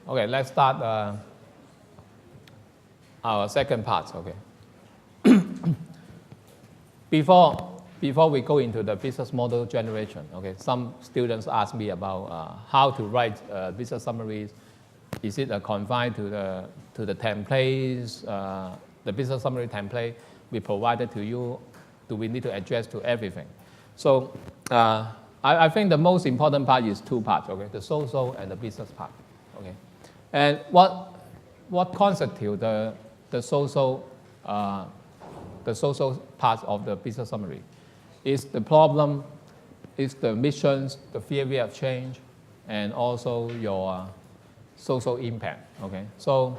Okay, let's start our second part. Okay. Before we go into the business model generation, okay, some students ask me about how to write business summaries. Is it confined to the templates, the business summary template we provided to you? Do we need to address to everything? So I think the most important part is two parts, okay, the social and the business part, okay. And what constitutes the social part of the business summary? Is the problem, is the missions, the theory of change, and also your social impact, okay? So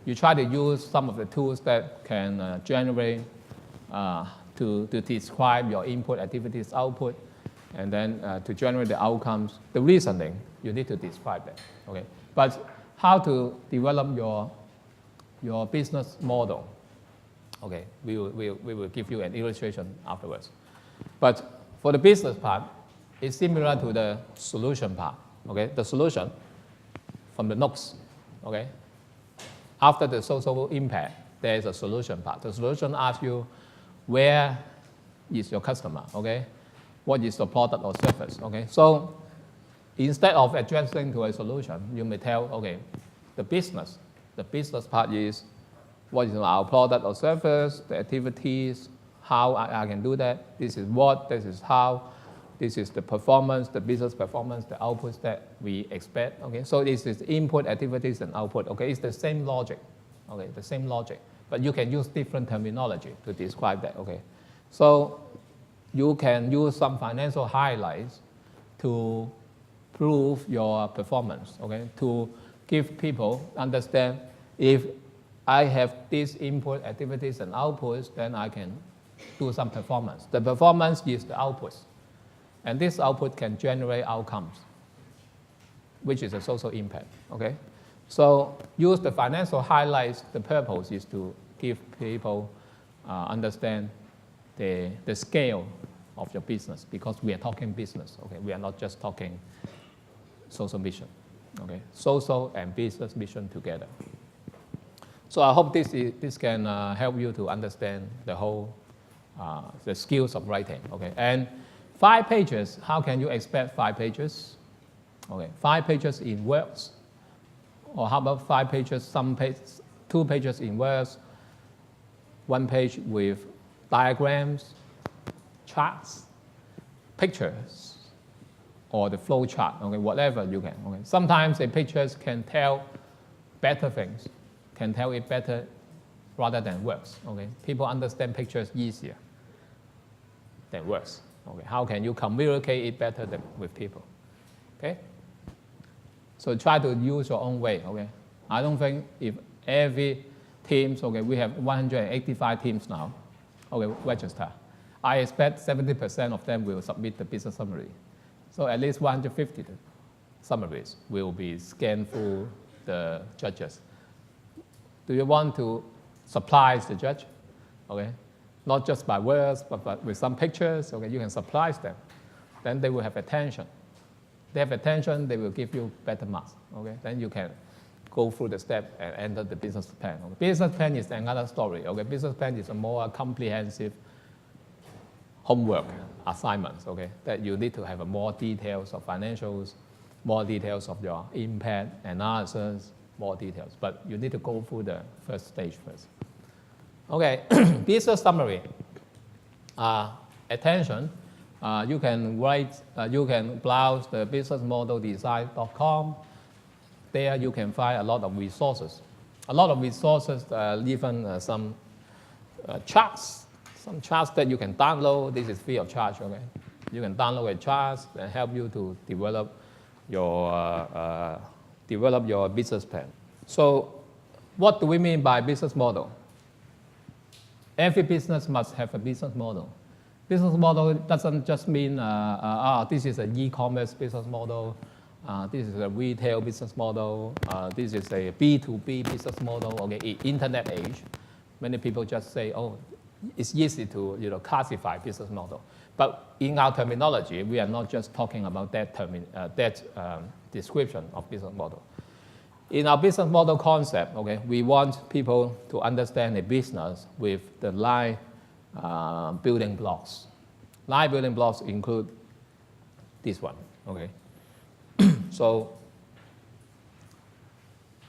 you try to use some of the tools that can generate, to describe your input, activities, output, and then to generate the outcomes. The reasoning, you need to describe that, okay? But how to develop your business model, okay, we will give you an illustration afterwards. But for the business part, it's similar to the solution part, okay? The solution from the notes, okay? After the social impact, there is a solution part. The solution asks you, where is your customer, okay? What is the product or service, okay? So instead of addressing to a solution, you may tell, okay, the business part is, what is our product or service, the activities, how I can do that. This is what, this is how, this is the performance, the business performance, the outputs that we expect, okay? So this is input, activities, and output, okay? It's the same logic, okay, the same logic. But you can use different terminology to describe that, okay? So you can use some financial highlights to prove your performance, okay? To give people understand, if I have these input, activities, and outputs, then I can do some performance. The performance is the outputs. And this output can generate outcomes, which is a social impact, okay? So use the financial highlights. The purpose is to give people understand the scale of your business, because we are talking business, okay? We are not just talking social mission, okay? Social and business mission together. So I hope this can help you to understand the whole, the skills of writing, okay? And 5 pages, how can you expect 5 pages? Okay, 5 pages in words. Or how about 5 pages, 2 pages in words, 1 page with diagrams, charts, pictures, or the flow chart, okay, whatever you can, okay? Sometimes the pictures can tell better things, can tell it better rather than words, okay? People understand pictures easier than words, okay? How can you communicate it better than with people, okay? So try to use your own way, okay? I don't think if every teams, okay, we have 185 teams now, okay, register. I expect 70% of them will submit the business summary. So at least 150 summaries will be scanned through the judges. Do you want to surprise the judge? Okay, not just by words, but with some pictures, okay, you can surprise them. Then they will have attention. They have attention, they will give you better marks, okay? Then you can go through the step and enter the business plan. Okay? Business plan is another story, okay? Business plan is a more comprehensive homework assignments, okay? That you need to have more details of financials, more details of your impact analysis, more details. But you need to go through the first stage first. Okay, business summary. Attention. You can write, you can browse the businessmodeldesign.com. There you can find a lot of resources. A lot of resources, even some charts, some charts that you can download. This is free of charge, okay? You can download a chart and help you to develop your business plan. So what do we mean by business model? Every business must have a business model. Business model doesn't just mean, this is an e-commerce business model, this is a retail business model, this is a B2B business model, okay, in internet age. Many people just say, oh, it's easy to classify business model. But in our terminology, we are not just talking about that description of business model. In our business model concept, okay, we want people to understand a business with the 9 building blocks. 9 building blocks include this one, okay? So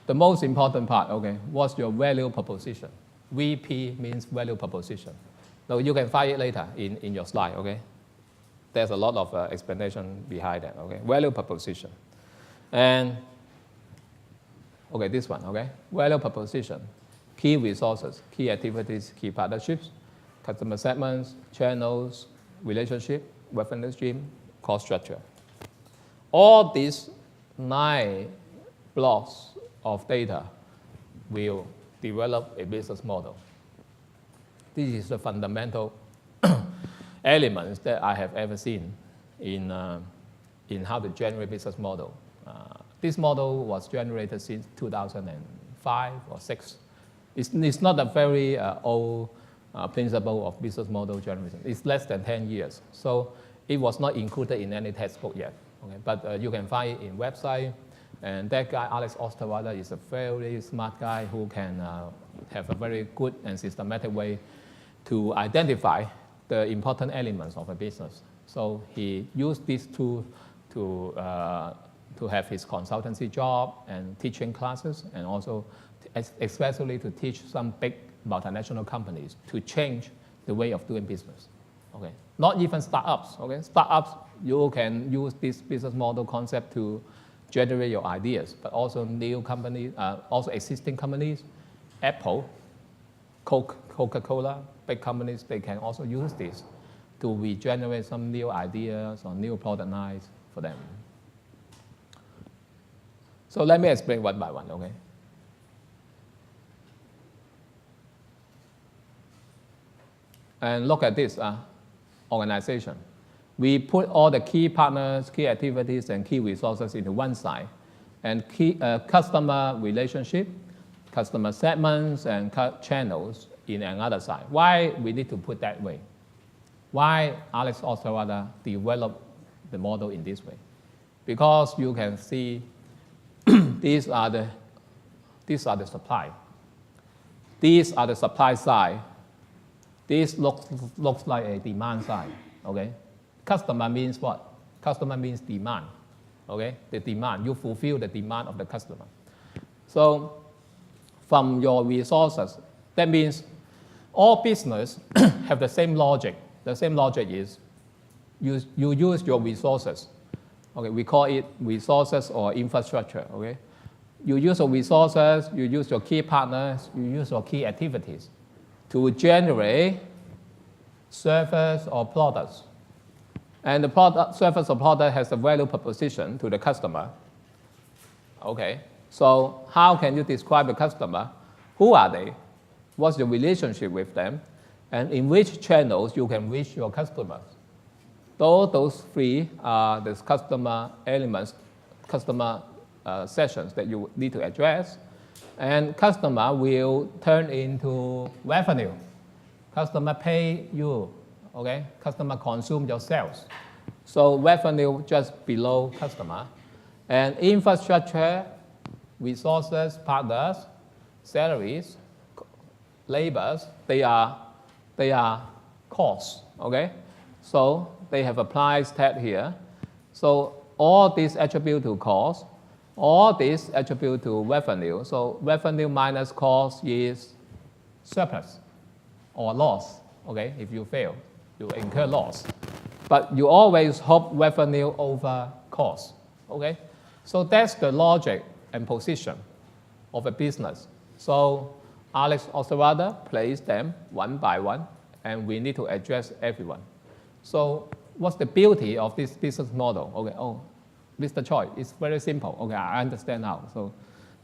the most important part, okay, what's your value proposition? VP means value proposition. Now you can find it later in your slide, okay? There's a lot of explanation behind that, okay? Value proposition. And, okay, this one, okay? Value proposition, key resources, key activities, key partnerships, customer segments, channels, relationship, revenue stream, cost structure. All these 9 blocks of data will develop a business model. This is the fundamental elements that I have ever seen in how to generate business model. This model was generated since 2005 or 6. It's not a very old principle of business model generation. It's less than 10 years. So it was not included in any textbook yet. Okay? But you can find it in website. And that guy, Alex Osterwalder, is a very smart guy who can have a very good and systematic way to identify the important elements of a business. So he used these tools to have his consultancy job and teaching classes, and also especially to teach some big multinational companies to change the way of doing business. Okay? Not even startups. Okay? Startups, you can use this business model concept to generate your ideas, but also new companies, also existing companies, Apple, Coca-Cola, big companies, they can also use this to regenerate some new ideas or new product lines for them. So let me explain one by one, okay? And look at this organization. We put all the key partners, key activities, and key resources into one side, and key customer relationship, customer segments, and channels in another side. Why we need to put that way? Why Alex Osterwalder developed the model in this way? Because you can see these are the supply. These are the supply side. This looks like a demand side. Okay. Customer means what? Customer means demand, okay? The demand, you fulfill the demand of the customer. So from your resources, that means all business have the same logic. The same logic is you use your resources. Okay, we call it resources or infrastructure, okay? You use your resources, you use your key partners, you use your key activities to generate service or products. And the product, service or product has a value proposition to the customer. Okay, so how can you describe the customer? Who are they? What's your relationship with them? And in which channels you can reach your customers? Those 3 are the customer elements, customer sessions that you need to address. And customer will turn into revenue. Customer pay you. Okay, customer consume your sales. So revenue just below customer. And infrastructure, resources, partners, salaries, labors, they are costs. Okay, so they have a price tag here. So all these attribute to cost, all these attribute to revenue. So revenue minus cost is surplus or loss. Okay, if you fail, you incur loss. But you always hope revenue over cost. Okay? So that's the logic and position of a business. So Alex Osterwalder placed them one by one, and we need to address everyone. So what's the beauty of this business model? Okay, oh, Mr. Choi, it's very simple. Okay, I understand now. So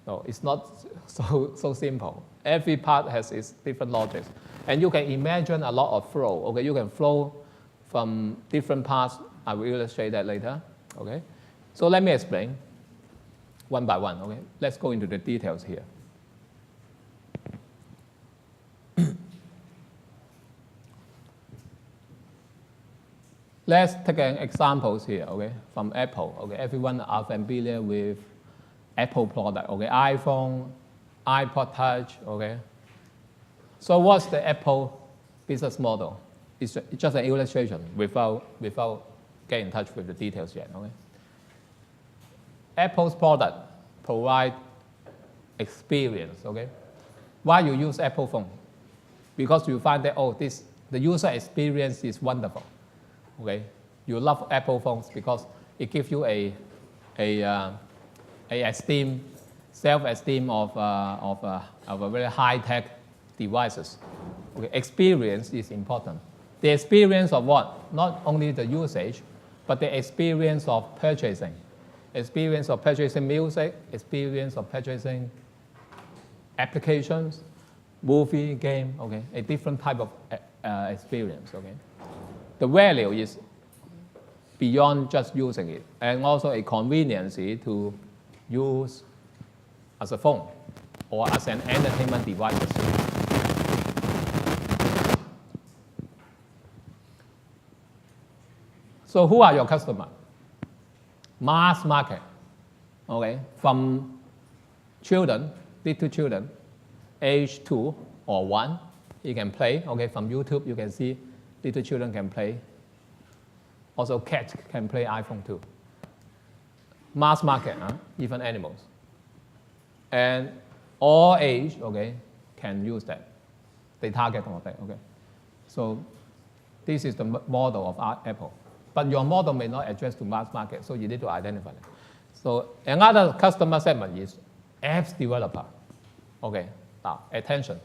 no, it's not so simple. Every part has its different logics. And you can imagine a lot of flow. Okay, you can flow from different parts. I will illustrate that later. Okay, so let me explain one by one. Okay, let's go into the details here. Let's take an examples here. Okay, from Apple. Okay, everyone are familiar with Apple product, okay? iPhone, iPod Touch, okay? So what's the Apple business model? It's just an illustration without getting in touch with the details yet, okay? Apple's product provide experience, okay? Why you use Apple phone? Because you find that, the user experience is wonderful, okay? You love Apple phones because it gives you a self-esteem of a very high-tech devices. Okay, experience is important. The experience of what? Not only the usage, but the experience of purchasing. Experience of purchasing music, experience of purchasing applications, movie, game, okay? A different type of experience, okay? The value is beyond just using it, and also a convenience to use as a phone or as an entertainment device. So who are your customers? Mass market, okay? From children, little children, age 2 or 1, you can play, okay? From YouTube, you can see little children can play. Also, cats can play iPhone too. Mass market, even animals. And all age, okay, can use that. They target on that, okay? So this is the model of Apple. But your model may not address to mass market, so you need to identify it. So another customer segment is apps developer. Okay, now attention.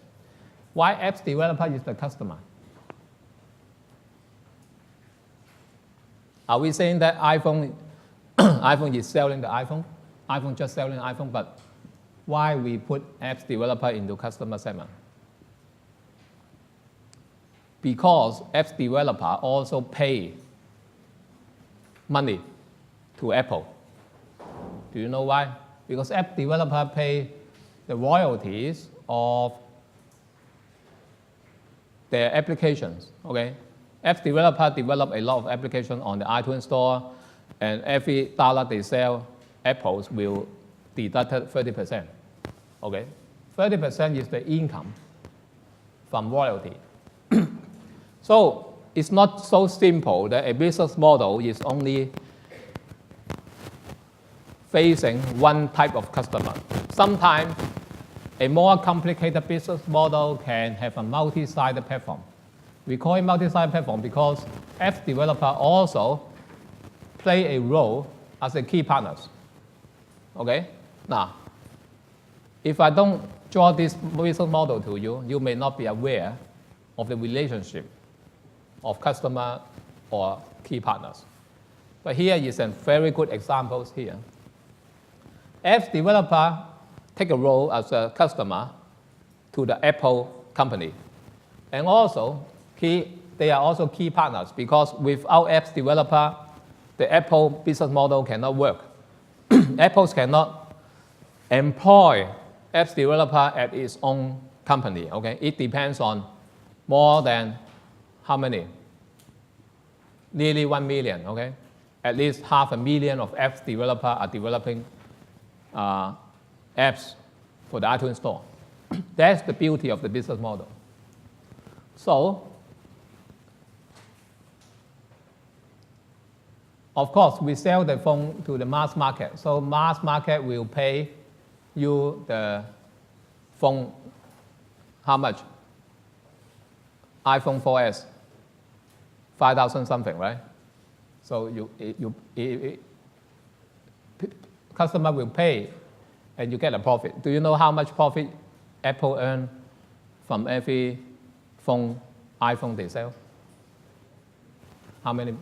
Why apps developer is the customer? Are we saying that iPhone is selling the iPhone? iPhone just selling iPhone, but why we put apps developer into customer segment? Because apps developer also pay money to Apple. Do you know why? Because app developer pay the royalties of their applications, okay? App developer develop a lot of applications on the iTunes Store, and every dollar they sell, Apple will deduct 30%, okay? 30% is the income from royalty. So it's not so simple that a business model is only facing one type of customer. Sometimes a more complicated business model can have a multi-sided platform. We call it multi-sided platform because app developer also play a role as a key partners. Okay? Now, if I don't draw this business model to you, you may not be aware of the relationship of customer or key partners. But here is a very good examples here. App developer take a role as a customer to the Apple company. And also, they are also key partners because without apps developer, the Apple business model cannot work. Apple cannot employ apps developer at its own company, okay? It depends on more than how many? Nearly 1 million, okay? At least 500,000 of apps developers are developing apps for the iTunes Store. That's the beauty of the business model. So, of course, we sell the phone to the mass market. So mass market will pay you the phone, how much? iPhone 4S, 5,000 something, right? So customer will pay and you get a profit. Do you know how much profit Apple earn from every iPhone they sell? How many?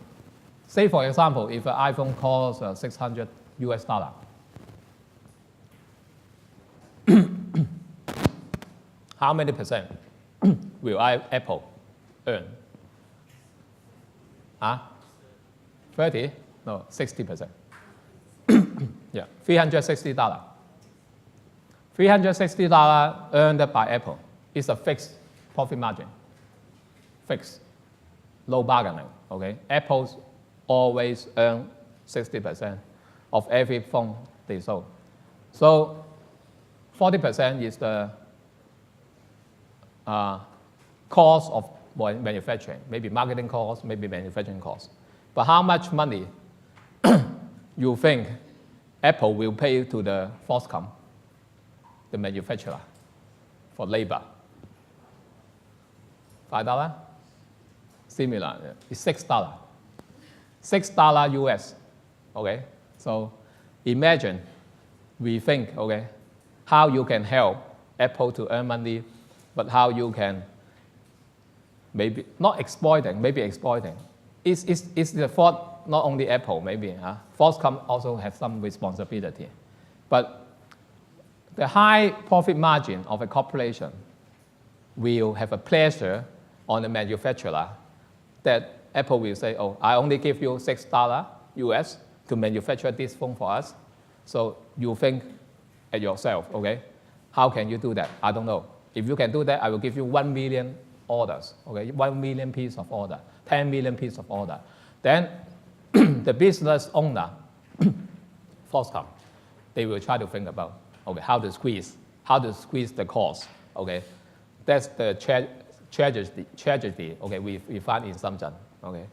Say for example, if an iPhone costs $600 US, how many percent will Apple earn? 30? No, 60%. Yeah, $360. $360 earned by Apple is a fixed profit margin. Fixed. No bargaining, okay? Apple's always earn 60% of every phone they sold. So 40% is the cost of manufacturing, maybe marketing cost, maybe manufacturing cost. But how much money you think Apple will pay to the Foxconn, the manufacturer, for labor? $5? Similar, it's $6. $6 US, okay? So imagine, we think, okay, how you can help Apple to earn money, but how you can maybe not exploiting, maybe exploiting. It's the fault not only Apple, maybe. Foxconn also has some responsibility. But the high profit margin of a corporation will have a pressure on the manufacturer that Apple will say, oh, I only give you $6 US to manufacture this phone for us. So you think at yourself, okay, how can you do that? I don't know. If you can do that, I will give you 1 million orders, okay, 1 million piece of order, 10 million piece of order. Then the business owner, Foxconn, they will try to think about, okay, how to squeeze the cost, okay. That's the tragedy, okay, we find in Shenzhen, okay.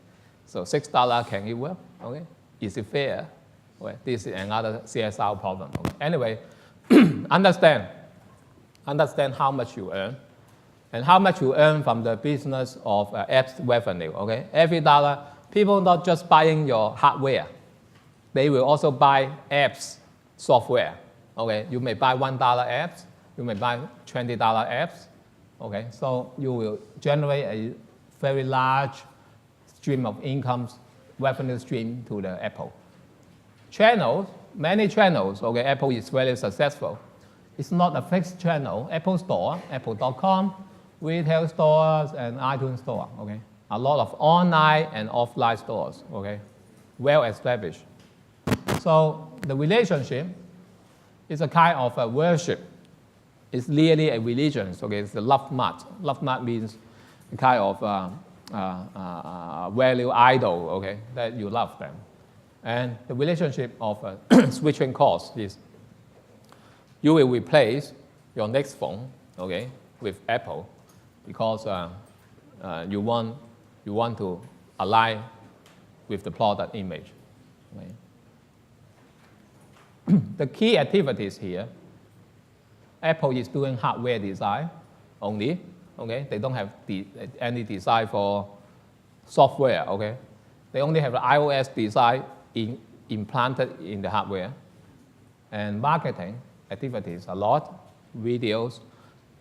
So $6, can it work, okay? Is it fair? Okay. This is another CSR problem, okay. Anyway, understand how much you earn, and how much you earn from the business of apps revenue, okay? Every dollar, people not just buying your hardware, they will also buy apps, software, okay? You may buy $1 apps, you may buy $20 apps, okay? So you will generate a very large stream of income, revenue stream to the Apple. Channels, many channels, okay, Apple is very successful. It's not a fixed channel. Apple Store, apple.com, retail stores, and iTunes Store, okay? A lot of online and offline stores, okay? Well established. So the relationship is a kind of a worship. It's really a religion, okay? It's a love mat. Love mat means a kind of value idol, okay? That you love them. And the relationship of switching costs is you will replace your next phone, okay, with Apple because you want to align with the product image. Okay. The key activities here, Apple is doing hardware design only, okay? They don't have any design for software, okay? They only have the iOS design implanted in the hardware. And marketing activities, a lot, videos,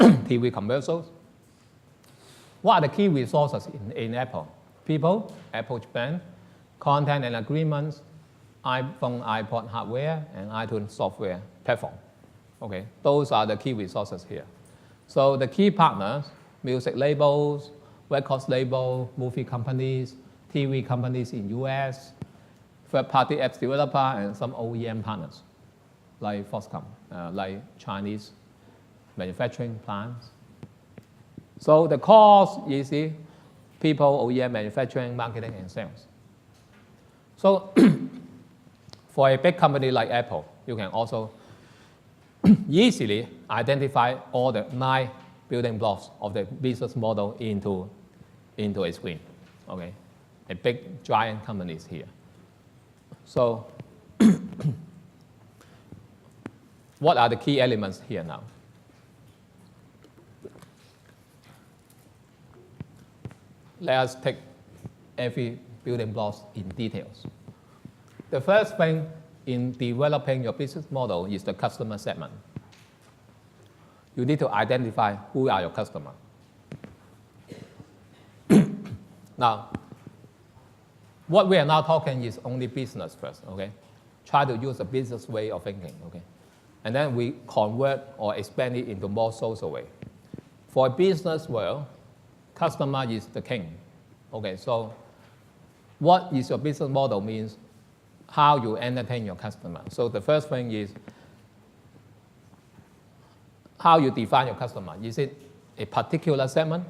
TV commercials. What are the key resources in Apple? People, Apple brand, content and agreements, iPhone, iPod hardware, and iTunes software platform. Okay, those are the key resources here. So the key partners, music labels, records label, movie companies, TV companies in US, third-party apps developer, and some OEM partners, like Foxconn, like Chinese manufacturing plants. So the cost is people, OEM, manufacturing, marketing, and sales. So for a big company like Apple, you can also easily identify all the 9 building blocks of the business model into a screen. Okay, a big giant company is here. So what are the key elements here now? Let us take every building block in details. The first thing in developing your business model is the customer segment. You need to identify who are your customers. Now, what we are now talking is only business first, okay? Try to use a business way of thinking, okay? And then we convert or expand it into more social way. For a business world, customer is the king, okay? So what is your business model means how you entertain your customer. So the first thing is how you define your customer. Is it a particular segment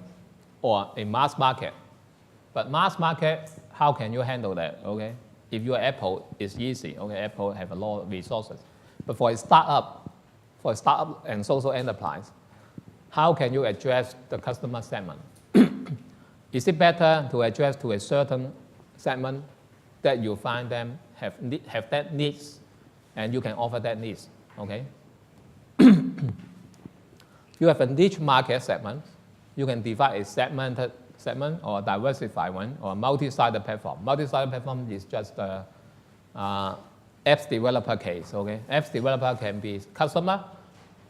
or a mass market? But mass market, how can you handle that, okay? If you're Apple, it's easy, okay? Apple have a lot of resources. But for a startup, for a startup and social enterprise, how can you address the customer segment? Is it better to address to a certain segment that you find them have that needs and you can offer that needs, okay? You have a niche market segment. You can divide a segmented segment or a diversified one or a multi-sided platform. Multi-sided platform is just a apps developer case, okay? Apps developer can be customer.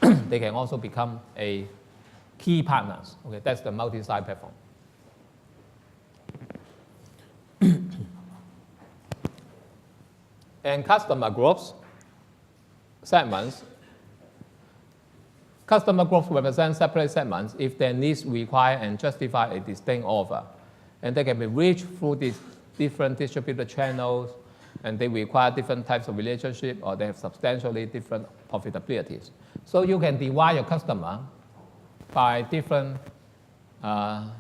They can also become a key partners, okay? That's the multi-sided platform. And customer groups, segments. Customer groups represent separate segments if their needs require and justify a distinct offer. And they can be reached through these different distributed channels, and they require different types of relationship, or they have substantially different profitabilities. So you can divide your customer by different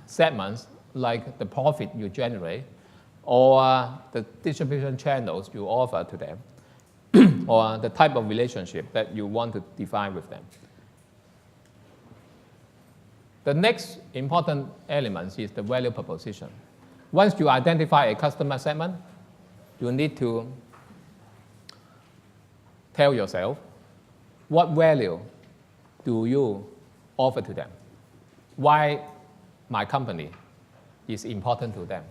segments, like the profit you generate, or the distribution channels you offer to them, or the type of relationship that you want to define with them. The next important element is the value proposition. Once you identify a customer segment, you need to tell yourself, what value do you offer to them? Why my company is important to them?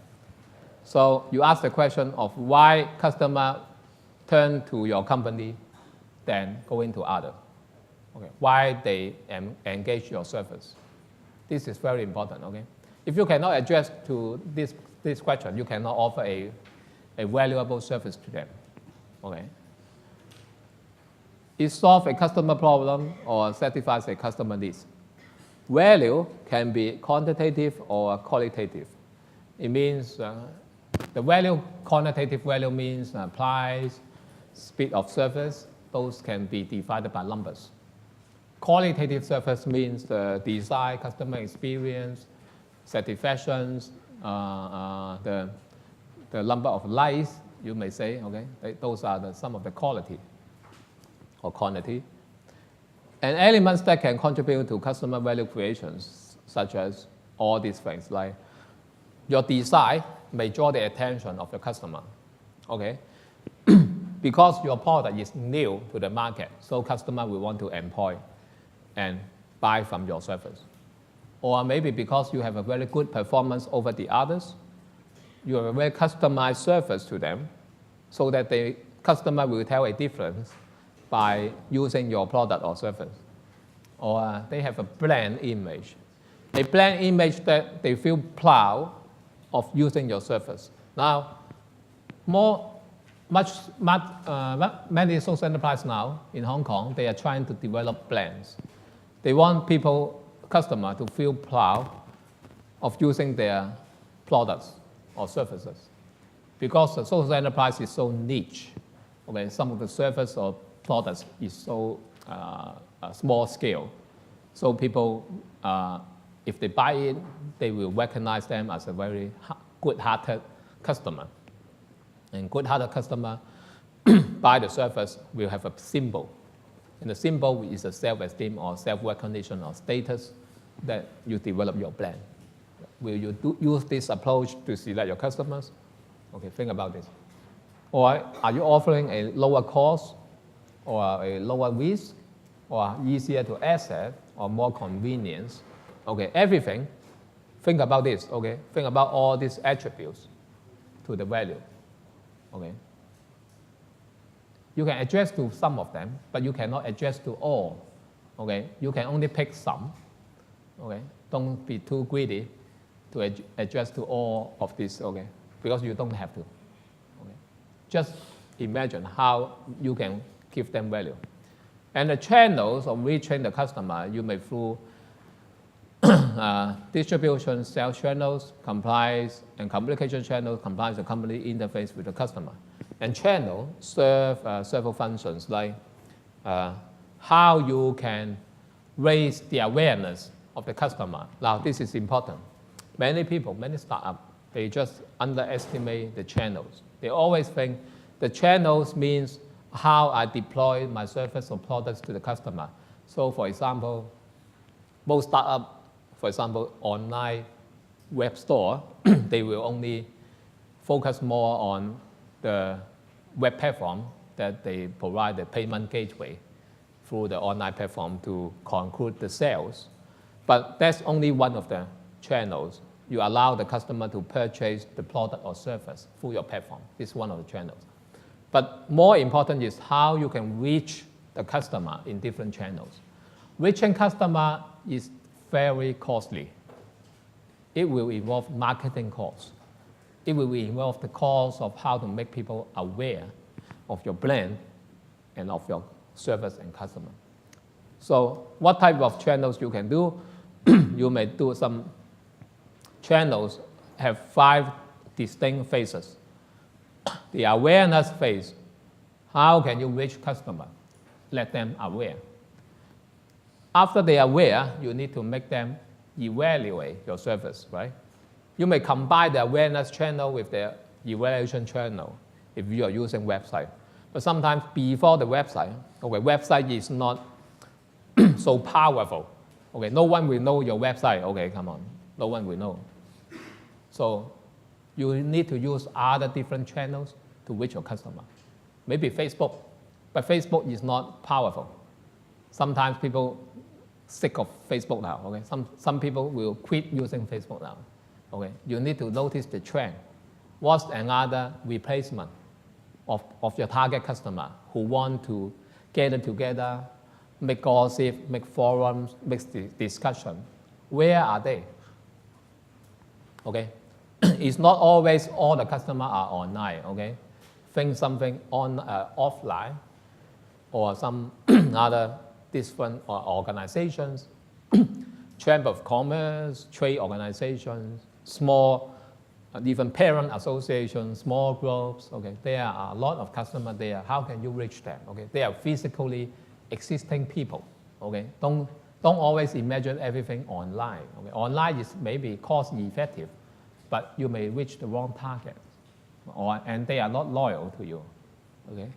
So you ask the question of why customer turn to your company than going to other. Okay. Why they engage your service. This is very important, okay? If you cannot address to this question, you cannot offer a valuable service to them, okay? It solves a customer problem or satisfies a customer needs. Value can be quantitative or qualitative. It means the quantitative value means price, speed of service. Those can be divided by numbers. Qualitative service means the design, customer experience, satisfactions, the number of likes, you may say, okay? Those are some of the quality or quantity. And elements that can contribute to customer value creations, such as all these things, like your design may draw the attention of the customer, okay? Because your product is new to the market, so customer will want to employ and buy from your service. Or maybe because you have a very good performance over the others, you have a very customized service to them, so that the customer will tell a difference by using your product or service. Or they have a brand image. A brand image that they feel proud of using your service. Now, many social enterprises now in Hong Kong, they are trying to develop brands. They want customer to feel proud of using their products or services. Because the social enterprise is so niche, okay, some of the service or products is so small scale. So people, if they buy it, they will recognize them as a very good-hearted customer. And good-hearted customer buy the service will have a symbol. And the symbol is a self-esteem or self-recognition or status that you develop your brand. Will you use this approach to select your customers? Okay, think about this. Or are you offering a lower cost or a lower risk or easier to access or more convenience? Okay, everything, think about this, okay? Think about all these attributes to the value, okay? You can address to some of them, but you cannot address to all, okay? You can only pick some, okay? Don't be too greedy to address to all of this, okay? Because you don't have to, okay? Just imagine how you can give them value. And the channels of reaching the customer, you may through distribution, sales channels, compliance, and communication channels, compliance the company interface with the customer. And channel serve several functions, like how you can raise the awareness of the customer. Now, this is important. Many people, many startups, they just underestimate the channels. They always think the channels means how I deploy my service or products to the customer. So for example, most startup, for example, online web store, they will only focus more on the web platform that they provide the payment gateway through the online platform to conclude the sales. But that's only one of the channels. You allow the customer to purchase the product or service through your platform. This is one of the channels. But more important is how you can reach the customer in different channels. Reaching customer is very costly. It will involve marketing costs. It will involve the cost of how to make people aware of your brand and of your service and customer. So what type of channels you can do? You may do some channels have 5 distinct phases. The awareness phase, how can you reach customer? Let them aware. After they are aware, you need to make them evaluate your service, right? You may combine the awareness channel with the evaluation channel if you are using website. But sometimes before the website, okay, website is not so powerful. Okay, no one will know your website. Okay, come on, no one will know. So you need to use other different channels to reach your customer. Maybe Facebook, but Facebook is not powerful. Sometimes people sick of Facebook now. Okay, some people will quit using Facebook now. Okay, you need to notice the trend. What's another replacement of your target customer who want to gather together, make gossip, make forums, make discussion? Where are they? Okay, it's not always all the customers are online. Okay, think something on offline or some other different organizations, Chamber of Commerce, trade organizations, small, even parent associations, small groups. Okay, there are a lot of customers there. How can you reach them? Okay, they are physically existing people. Okay, don't always imagine everything online. Okay, online is maybe cost effective, but you may reach the wrong target, and they are not loyal to you. Okay,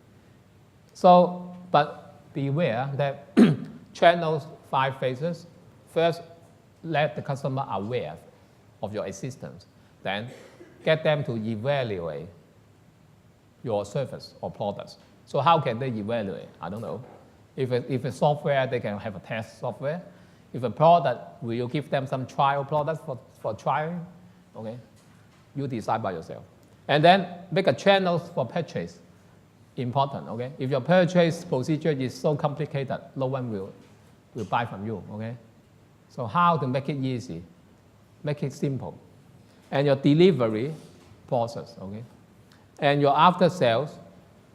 so but beware that channels 5 phases. First, let the customer aware of your existence. Then get them to evaluate your service or products. So how can they evaluate? I don't know. If a software, they can have a test software. If a product, will you give them some trial products for trying? Okay, you decide by yourself. And then make a channel for purchase. Important, okay? If your purchase procedure is so complicated, no one will buy from you, okay? So how to make it easy? Make it simple. And your delivery process, okay? And your after sales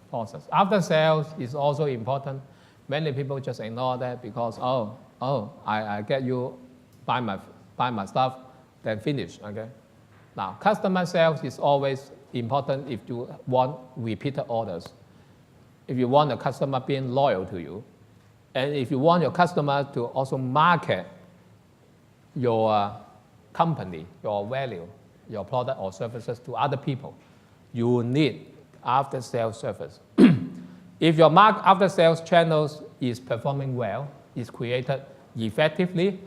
process. After sales is also important. Many people just ignore that because, I get you, buy my stuff, then finish, okay? Now, customer sales is always important if you want repeated orders. If you want a customer being loyal to you, and if you want your customer to also market your company, your value, your product or services to other people, you need after-sales service. If your after-sales channels is performing well, is created effectively,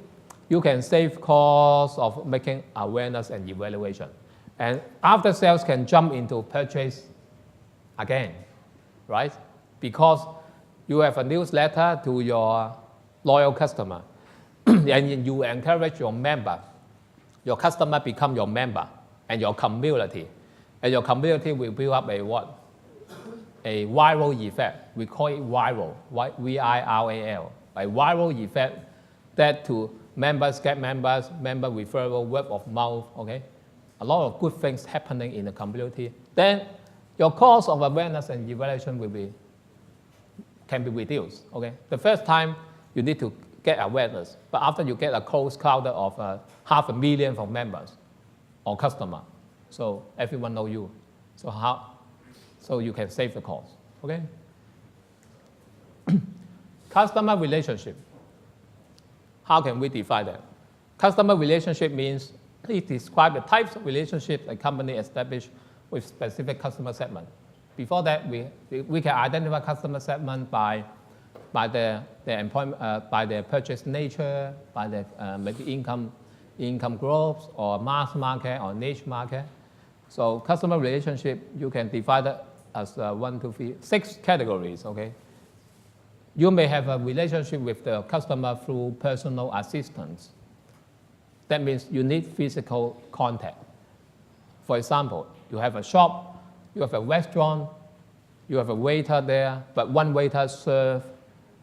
you can save costs of making awareness and evaluation. And after-sales can jump into purchase again, right? Because you have a newsletter to your loyal customer, and you encourage your member, your customer become your member, and your community. And your community will build up a what? A viral effect. We call it viral, V-I-R-A-L. A viral effect that to members get members, member referral, word of mouth, okay? A lot of good things happening in the community. Then your cost of awareness and evaluation can be reduced, okay? The first time you need to get awareness, but after you get a close crowd of 500,000 of members or customer, so everyone know you. So you can save the cost, okay? Customer relationship. How can we define that? Customer relationship means it describes the types of relationships a company establishes with specific customer segment. Before that, we can identify customer segment by by their employment, by their purchase nature, by their maybe income groups, or mass market or niche market. So customer relationship, you can divide it as 1, 2, 3, 6 categories, okay? You may have a relationship with the customer through personal assistance. That means you need physical contact. For example, you have a shop, you have a restaurant, you have a waiter there, but one waiter serves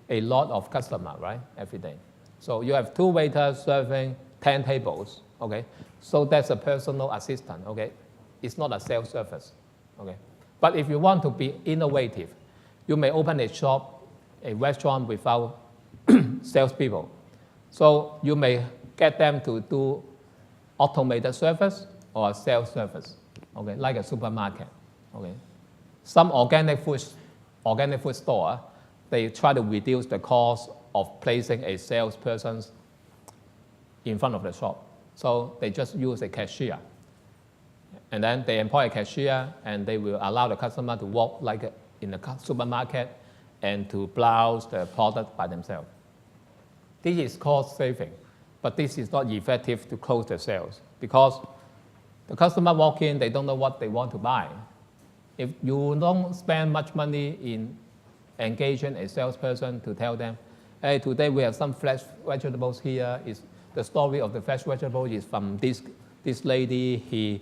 a lot of customers, right, every day. So you have 2 waiters serving 10 tables, okay? So that's a personal assistant, okay? It's not a sales service, okay? But if you want to be innovative, you may open a shop, a restaurant without salespeople. So you may get them to do automated service or sales service, okay, like a supermarket, okay. Some organic food store, they try to reduce the cost of placing a salesperson in front of the shop. So they just use a cashier. And then they employ a cashier, and they will allow the customer to walk like in the supermarket and to browse the product by themselves. This is cost saving, but this is not effective to close the sales because the customer walk in, they don't know what they want to buy. If you don't spend much money in engaging a salesperson to tell them, hey, today we have some fresh vegetables here. The story of the fresh vegetable is from this lady.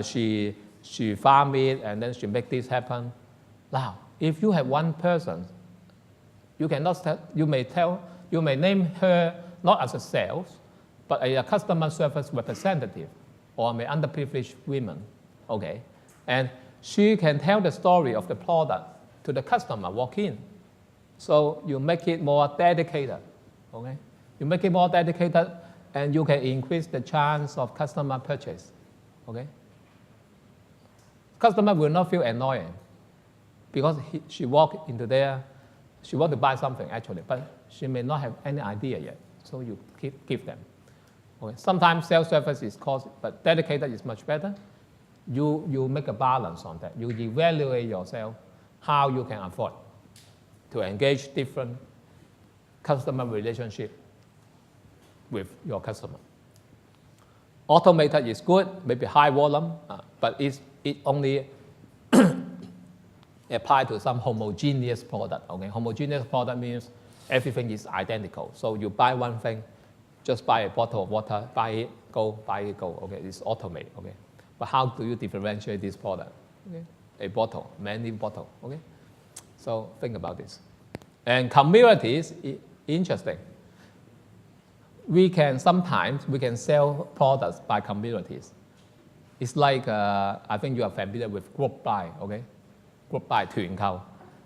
She farmed it and then she make this happen. Now, if you have one person, you may name her not as a sales, but a customer service representative or an underprivileged women, okay? And she can tell the story of the product to the customer walk in. So you make it more dedicated, okay? You make it more dedicated and you can increase the chance of customer purchase, okay? Customer will not feel annoying because she walked into there, she want to buy something actually, but she may not have any idea yet, so you give them. Okay. Sometimes sales service is cost, but dedicated is much better. You make a balance on that. You evaluate yourself how you can afford to engage different customer relationship with your customer. Automated is good, maybe high volume, but it only apply to some homogeneous product. Okay, homogeneous product means everything is identical. So you buy one thing, just buy a bottle of water, buy it, go. Okay, it's automated. Okay, but how do you differentiate this product? Okay, a bottle, many bottles. Okay, so think about this. And communities, interesting. Sometimes we can sell products by communities. It's like, I think you are familiar with group buy, okay? Group buy, 團購,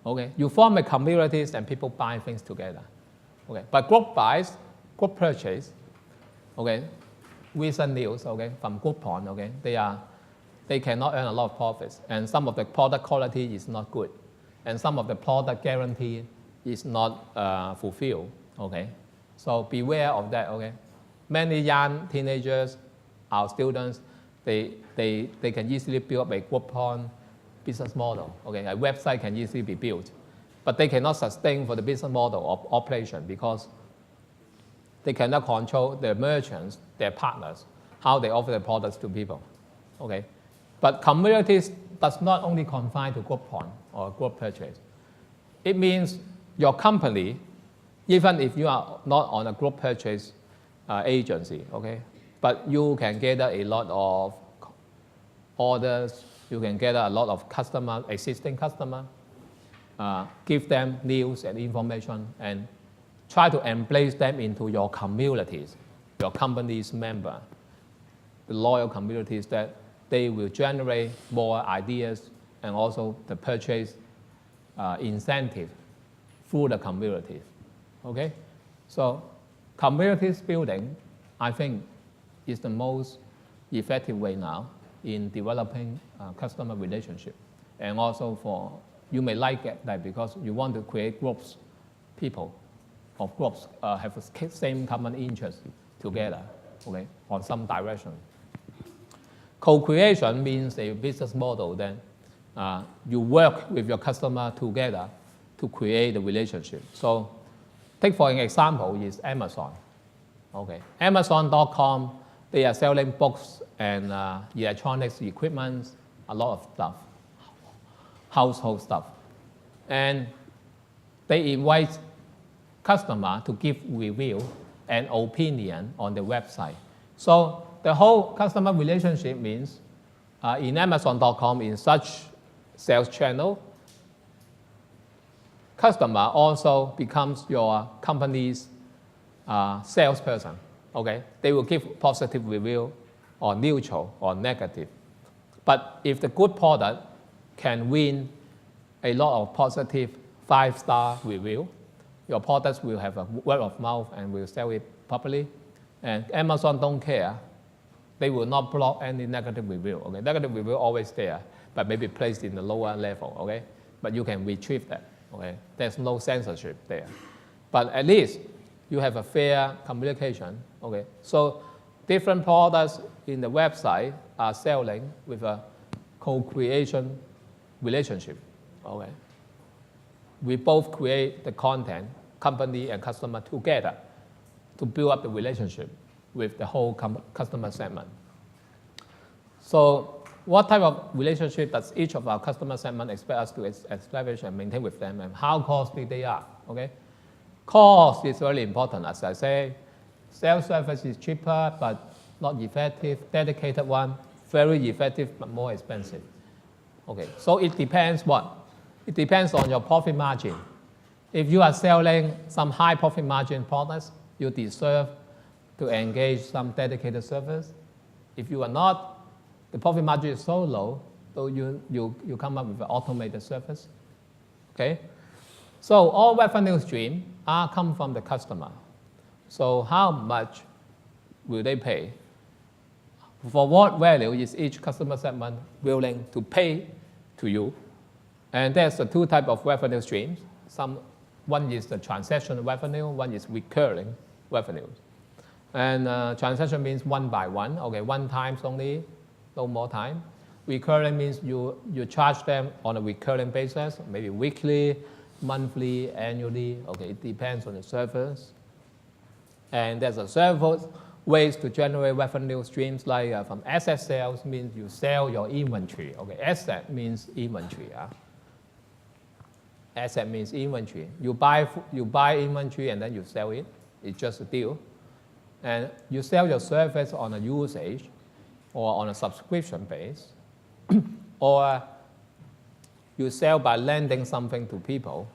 okay? You form a communities and people buy things together, okay? But group buys, group purchase, okay? Recent news, okay, from Groupon, okay? They cannot earn a lot of profits, and some of the product quality is not good, and some of the product guarantee is not fulfilled, okay? So beware of that, okay? Many young teenagers, our students, they can easily build up a Groupon business model, okay? A website can easily be built, but they cannot sustain for the business model of operation because they cannot control their merchants, their partners, how they offer their products to people, okay? But communities does not only confine to Groupon or group purchase. It means your company, even if you are not on a group purchase agency, okay, but you can gather a lot of orders, you can gather a lot of existing customers, give them news and information, and try to embrace them into your communities, your company's member, the loyal communities that they will generate more ideas and also the purchase incentive through the communities. Okay, so communities building, I think, is the most effective way now in developing customer relationship, and also you may like it that because you want to create groups, people of groups have the same common interest together, okay, on some direction. Co-creation means a business model that you work with your customer together to create a relationship. So take for an example is Amazon. Okay, Amazon.com, they are selling books and electronics equipment, a lot of stuff, household stuff. And they invite customer to give review and opinion on the website. So the whole customer relationship means in Amazon.com, in such sales channel, customer also becomes your company's salesperson. Okay, they will give positive review or neutral or negative. But if the good product can win a lot of positive 5-star review, your products will have a word of mouth and will sell it properly. And Amazon don't care. They will not block any negative review. Okay, negative review always there, but maybe placed in the lower level. Okay, but you can retrieve that. Okay, there's no censorship there. But at least you have a fair communication. Okay, so different products in the website are selling with a co-creation relationship. Okay, we both create the content, company and customer together to build up the relationship with the whole customer segment. So what type of relationship does each of our customer segment expect us to establish and maintain with them, and how costly they are? Okay, cost is very important. As I say, sales service is cheaper but not effective. Dedicated one, very effective but more expensive. Okay, so it depends what? It depends on your profit margin. If you are selling some high profit margin products, you deserve to engage some dedicated service. If you are not, the profit margin is so low, so you come up with an automated service. Okay? So all revenue streams come from the customer. So how much will they pay? For what value is each customer segment willing to pay to you? And there's the two types of revenue streams. One is the transaction revenue, one is recurring revenues. And transaction means one by one, okay, one time only, no more time. Recurring means you charge them on a recurring basis, maybe weekly, monthly, annually, okay, it depends on the service. And there's several ways to generate revenue streams, like from asset sales means you sell your inventory, okay, asset means inventory. Asset means inventory. You buy inventory and then you sell it. It's just a deal. And you sell your service on a usage or on a subscription base, or you sell by lending something to people,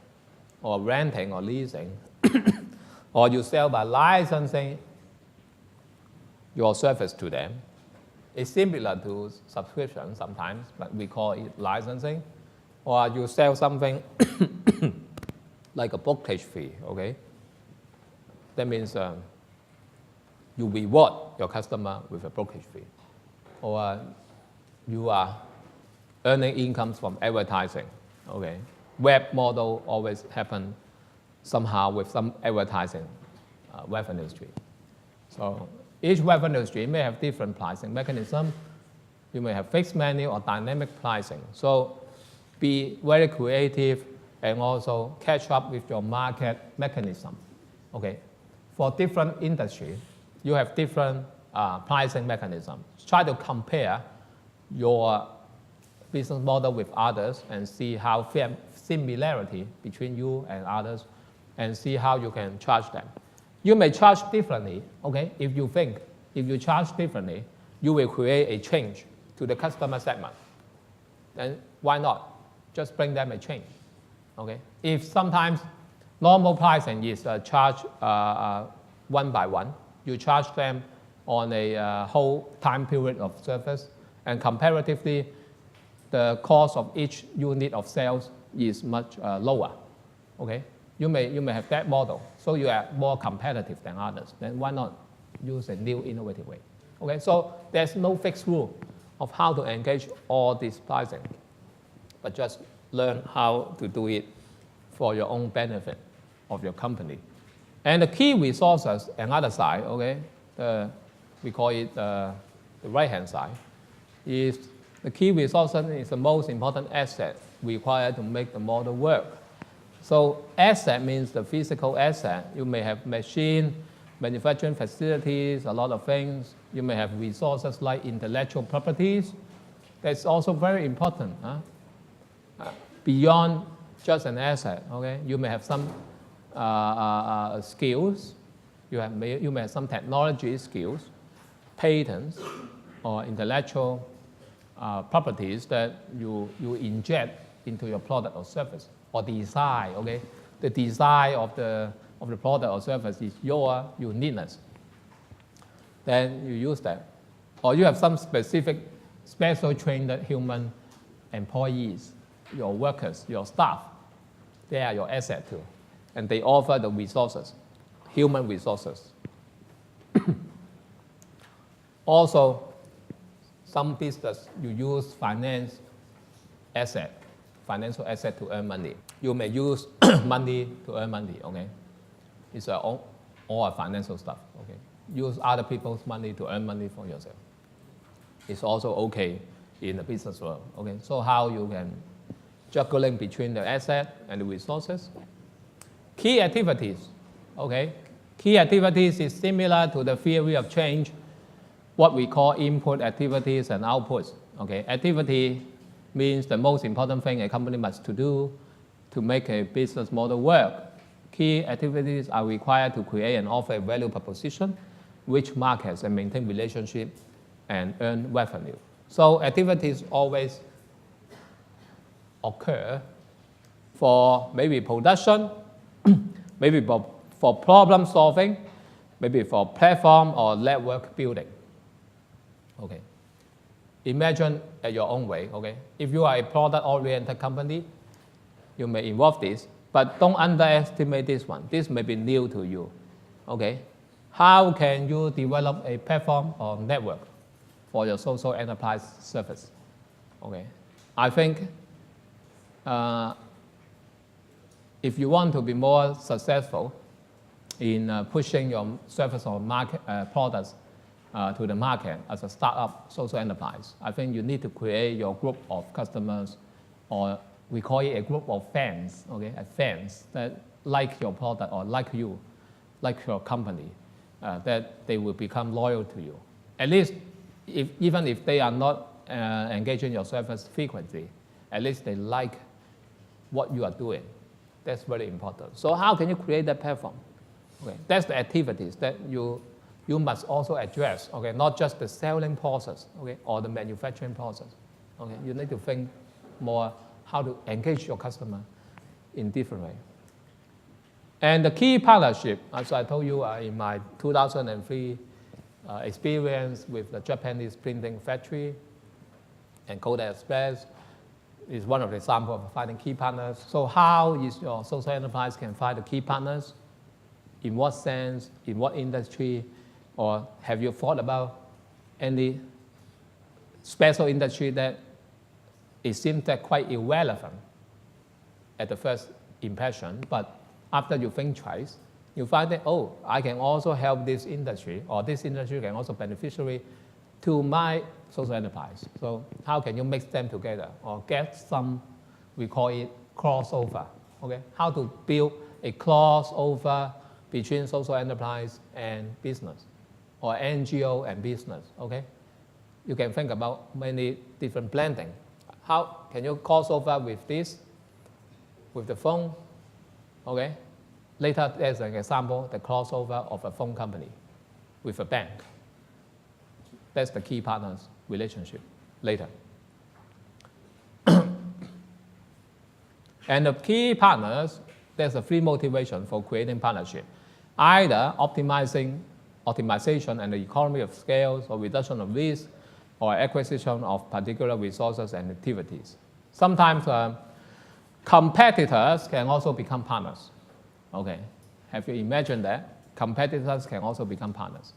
or renting or leasing, or you sell by licensing your service to them. It's similar to subscription sometimes, but we call it licensing. Or you sell something like a brokerage fee, okay? That means you reward your customer with a brokerage fee. Or you are earning incomes from advertising, okay? Web model always happen somehow with some advertising revenue stream. So each revenue stream may have different pricing mechanism. You may have fixed menu or dynamic pricing. So be very creative and also catch up with your market mechanism. Okay, for different industries, you have different pricing mechanisms. Try to compare your business model with others and see how similarity between you and others, and see how you can charge them. You may charge differently. Okay, if you charge differently, you will create a change to the customer segment. Then why not? Just bring them a change. Okay? If sometimes normal pricing is charged one by one, you charge them on a whole time period of service, and comparatively, the cost of each unit of sales is much lower. Okay? You may have that model, so you are more competitive than others. Then why not use a new innovative way? Okay? So there's no fixed rule of how to engage all this pricing, but just learn how to do it for your own benefit of your company. And the key resources, another side, okay, we call it the right-hand side, is the key resources is the most important asset required to make the model work. So asset means the physical asset. You may have machine, manufacturing facilities, a lot of things. You may have resources like intellectual properties. That's also very important. Beyond just an asset, okay? You may have some skills. You may have some technology skills, patents, or intellectual properties that you inject into your product or service, or design, okay? The design of the product or service is your uniqueness. Then you use that. Or you have some special trained human employees, your workers, your staff. They are your asset too. And they offer the resources, human resources. Also, some business, you use financial asset to earn money. You may use money to earn money, okay? It's all financial stuff, okay? Use other people's money to earn money for yourself. It's also okay in the business world, okay? So how you can juggling between the asset and the resources. Key activities, okay? Key activities is similar to the theory of change, what we call input activities and outputs, okay? Activity means the most important thing a company must do to make a business model work. Key activities are required to create and offer a value proposition, reach markets and maintain relationship and earn revenue. So activities always occur for maybe production, maybe for problem solving, maybe for platform or network building. Okay. Imagine at your own way, okay? If you are a product-oriented company, you may involve this, but don't underestimate this one. This may be new to you, okay? How can you develop a platform or network for your social enterprise service? Okay. I think if you want to be more successful in pushing your service or market products to the market as a startup social enterprise, I think you need to create your group of customers, or we call it a group of fans, okay, fans that like your product or like you, like your company, that they will become loyal to you. At least, even if they are not engaging in your service frequently, at least they like what you are doing. That's very important. So how can you create that platform? Okay, that's the activities that you must also address, okay, not just the selling process, okay, or the manufacturing process. Okay, you need to think more how to engage your customer in different way. And the key partnership, as I told you in my 2003 experience with the Japanese printing factory and Kodak Express, is one of the examples of finding key partners. So how is your social enterprise can find the key partners? In what sense? In what industry? Or have you thought about any special industry that it seems that quite irrelevant at the first impression, but after you think twice, you find that, oh, I can also help this industry, or this industry can also beneficiary to my social enterprise. So how can you mix them together or get some, we call it crossover, okay? How to build a crossover between social enterprise and business, or NGO and business, okay? You can think about many different blending. How can you cross over with this, with the phone, okay? Later, there's an example, the crossover of a phone company with a bank. That's the key partners relationship later. And the key partners, there's a three motivation for creating partnership. Either optimization and the economy of scale, or reduction of risk, or acquisition of particular resources and activities. Sometimes competitors can also become partners. Okay, have you imagined that? Competitors can also become partners.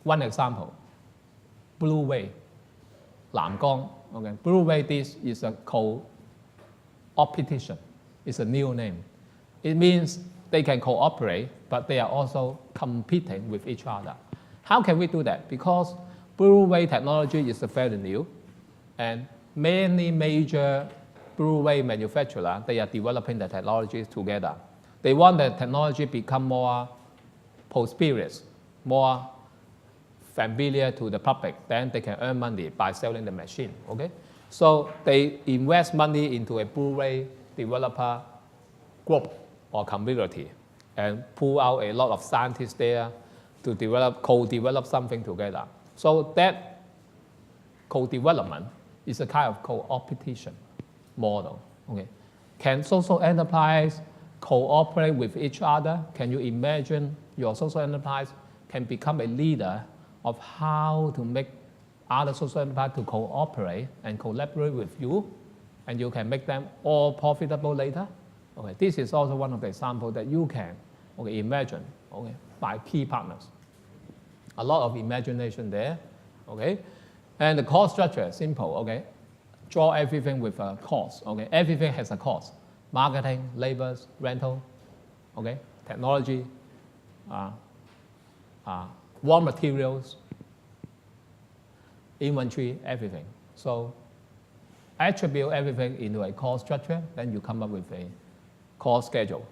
One example, Blue Wave, 藍光. Okay, Blue Wave, this is a co-opetition. It's a new name. It means they can cooperate, but they are also competing with each other. How can we do that? Because Blue Wave technology is very new, and many major Blu-ray manufacturer, they are developing the technologies together. They want the technology become more prosperous, more familiar to the public. Then they can earn money by selling the machine. Okay, so they invest money into a Blu-ray developer group or community, and pull out a lot of scientists there to co-develop something together. So that co-development is a kind of co-opetition model. Okay, can social enterprise cooperate with each other? Can you imagine your social enterprise can become a leader of how to make other social enterprise to cooperate and collaborate with you, and you can make them all profitable later? Okay, this is also one of the examples that you can imagine by key partners. A lot of imagination there. Okay, and the cost structure is simple. Okay, draw everything with a cost. Okay, everything has a cost: marketing, labor, rental, okay, technology, raw materials, inventory, everything. So attribute everything into a cost structure, then you come up with a cost schedule.